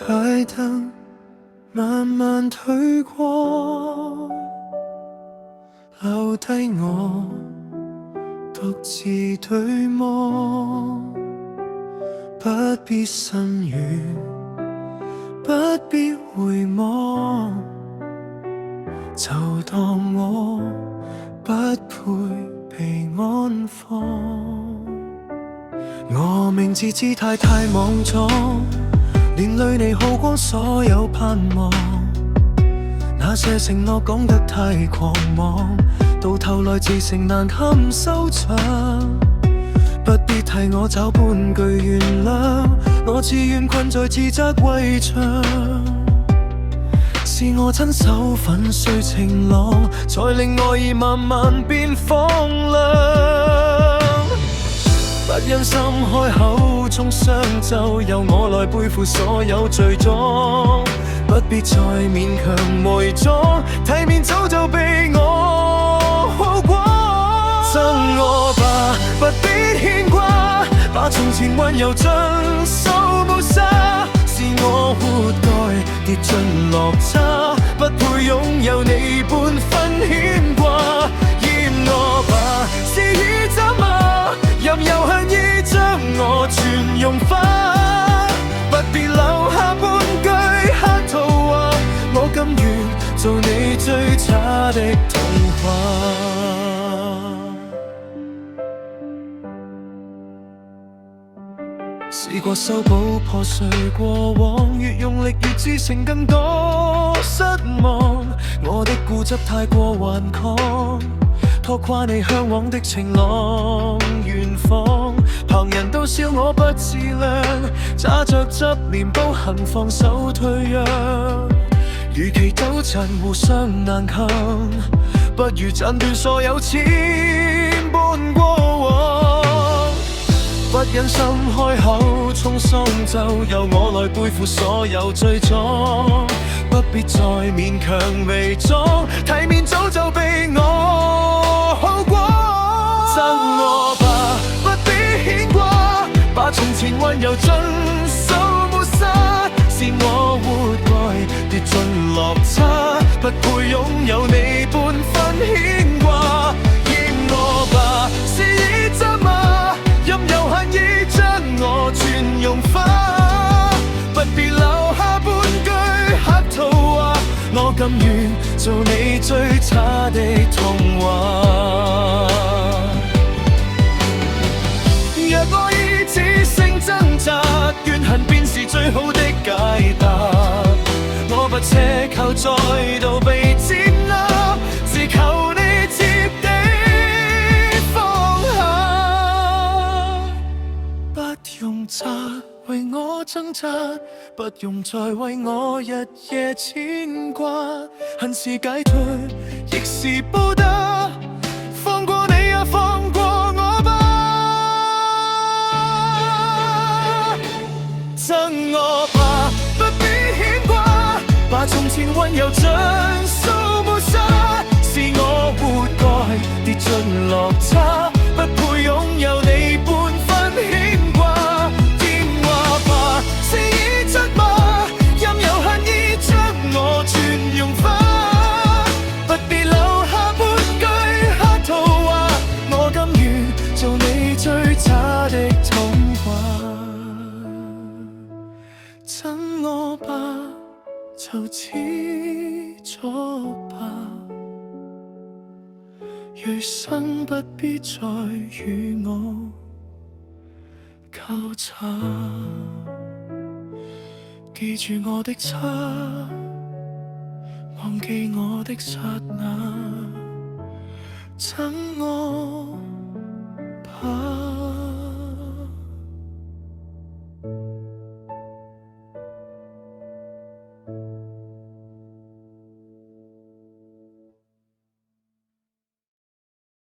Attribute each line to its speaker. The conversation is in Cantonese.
Speaker 1: 街燈慢慢退過，留低我獨自對望。不必心軟，不必回望，就當我不配被安放。我明知姿態太莽撞，連累你耗光所有盼望。那些承諾講得太狂妄，到頭來自成難堪收場。不必替我找半句原諒，我自願困在自責圍牆。是我親手粉碎情浪，才令愛意慢慢變荒涼。不忍心開口中傷，就由我來背負所有罪狀。不必再勉強偽裝，體面早就被我耗光。憎我吧，不必牽掛，把從前溫柔盡數抹殺。是我活該跌進落差，不配擁有你半分牽掛。厭我吧，是已怎麼任由恨意將我全融化。不必留下半句客套話，我甘願做你最差的童話。試過修補破碎過往，越用力越致成更多失望。我的固執太過頑抗，拖垮你嚮往的情郎遠方。旁人都笑我不自量，揸着執念都肯放手退讓。與其糾纏互相難抗，不如斬斷所有牽絆過往。不忍心開口衝撞，就由我來背負所有罪狀。不必再勉強偽裝，體面早就被我耗光。憎我吧，不必牽掛，把從前溫柔盡數抹殺。是我活該跌進落差，不配擁有你半分牽掛。厭我吧，是已怎麼任由恨意將我全融化。不必留下半句客套話，我甘願做你最差的童話。若愛意只剩掙扎，怨恨便是最好的解答。我不奢求再度被接納，只求你接地放下。不用責為我掙扎，不用再為我日夜牽掛。恨是解脫，亦是報答。放過你啊，放過我吧。憎我吧，不必牽掛，把從前溫柔盡數抹殺。是我活該跌進落差，不配擁有你半分牽掛。厭我吧，是已怎麼任由恨意將我全融化。不必留下半句客套話，我甘願做你最差的童話。憎我吧，就此作罷，餘生不必再與我交叉。記住我的差，忘記我的剎那，憎我吧。